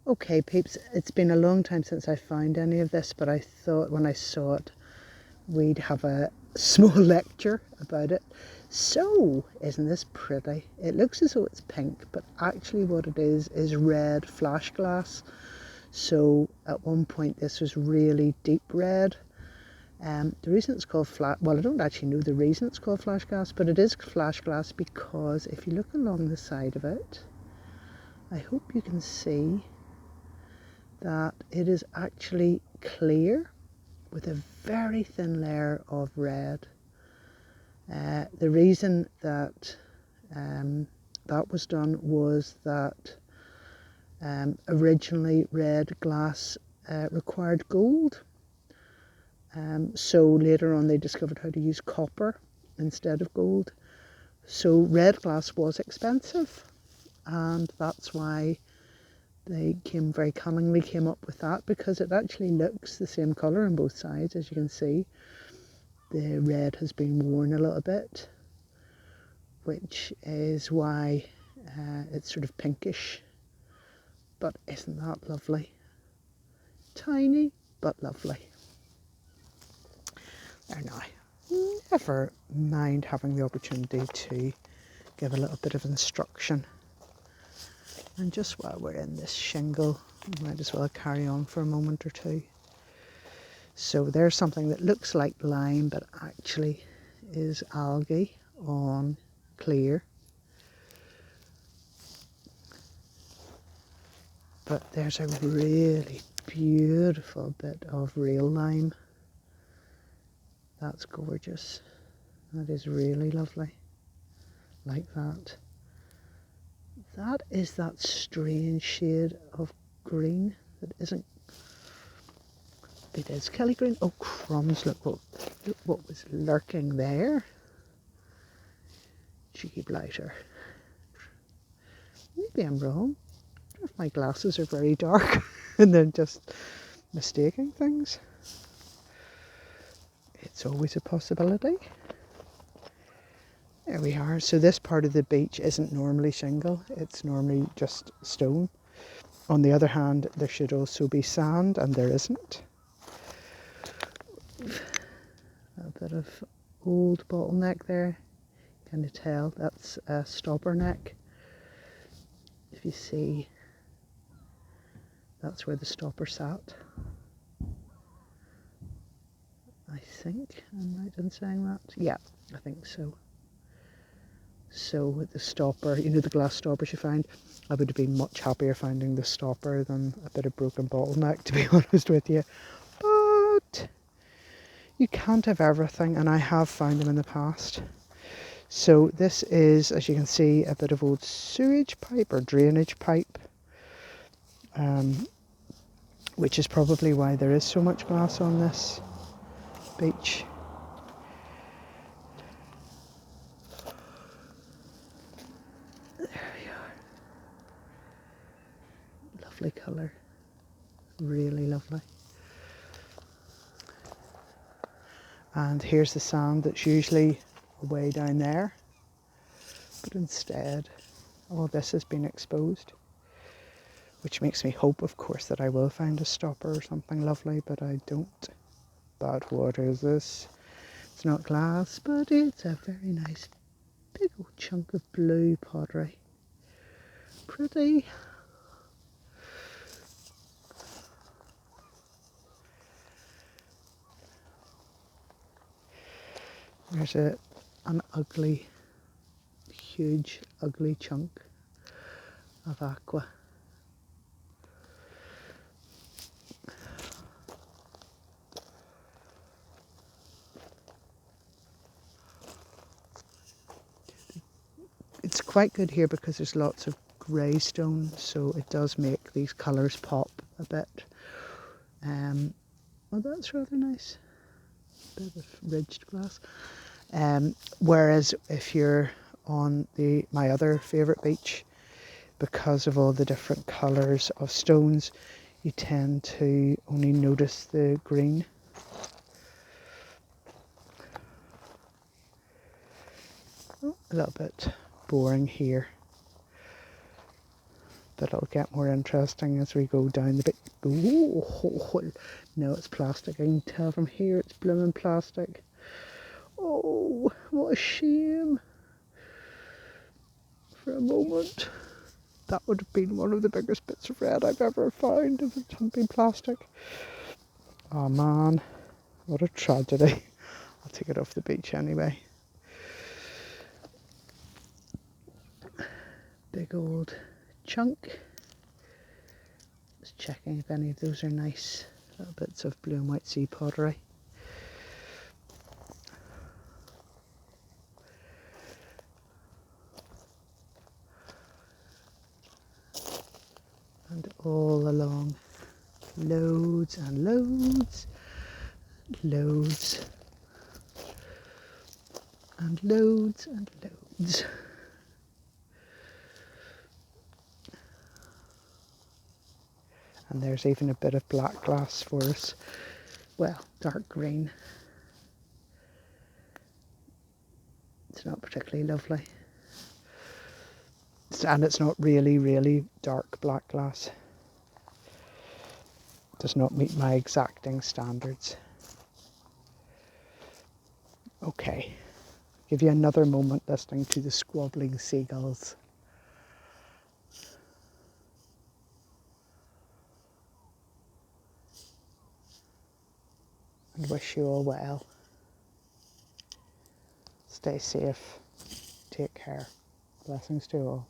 Okay, peeps, it's been a long time since I found any of this, but I thought when I saw it, we'd have a small lecture about it. So, isn't this pretty? It looks as though it's pink, but actually what it is red flash glass. So, at one point this was really deep red. The reason it's called well, I don't actually know the reason it's called flash glass, but it is flash glass because if you look along the side of it, I hope you can see that it is actually clear with a very thin layer of red. The reason that that was done was that originally red glass required gold. So later on they discovered how to use copper instead of gold. So red glass was expensive, and that's why they very cunningly came up with that, because it actually looks the same colour on both sides. As you can see, the red has been worn a little bit, which is why it's sort of pinkish. But isn't that lovely? Tiny but lovely. There now. Never mind having the opportunity to give a little bit of instruction. And just while we're in this shingle, we might as well carry on for a moment or two. So there's something that looks like lime but actually is algae on clear. But there's a really beautiful bit of real lime. That's gorgeous. That is really lovely. Like that. That is that strange shade of green that isn't. It is Kelly green. Oh crumbs, look what was lurking there. Cheeky blighter. Maybe I'm wrong. I don't know if my glasses are very dark and then just mistaking things. It's always a possibility. There we are. So this part of the beach isn't normally shingle, it's normally just stone. On the other hand, there should also be sand, and there isn't. A bit of old bottleneck there. Can you tell? That's a stopper neck. If you see, that's where the stopper sat. I think I'm right in saying that. Yeah, I think so. So with the stopper, you know, the glass stoppers you find, I would have been much happier finding the stopper than a bit of broken bottleneck, to be honest with you. But you can't have everything, and I have found them in the past. So this is, as you can see, a bit of old sewage pipe or drainage pipe, which is probably why there is so much glass on this beach. There we are. Lovely colour. Really lovely. And here's the sand that's usually way down there, but instead all this has been exposed, which makes me hope, of course, that I will find a stopper or something lovely, but I don't. But what is this? It's not glass, but it's a very nice big old chunk of blue pottery. Pretty. There's an ugly, huge, ugly chunk of aqua. It's quite good here because there's lots of grey stone, so it does make these colours pop a bit. Well, that's rather nice. Bit of ridged glass. Whereas if you're on my other favourite beach, because of all the different colours of stones, you tend to only notice the green. Oh, a little bit boring here. But it'll get more interesting as we go down the bit. Oh, no, it's plastic. I can tell from here it's blooming plastic. Oh, what a shame. For a moment, that would have been one of the biggest bits of red I've ever found if it hadn't been plastic. Oh man, what a tragedy. I'll take it off the beach anyway. Big old chunk. Just checking if any of those are nice little bits of blue and white sea pottery. And all along, loads and loads, loads and loads and loads. And there's even a bit of black glass for us. Well, dark green. It's not particularly lovely. And it's not really, really dark black glass. It does not meet my exacting standards. Okay, give you another moment listening to the squabbling seagulls. And wish you all well. Stay safe. Take care. Blessings to all.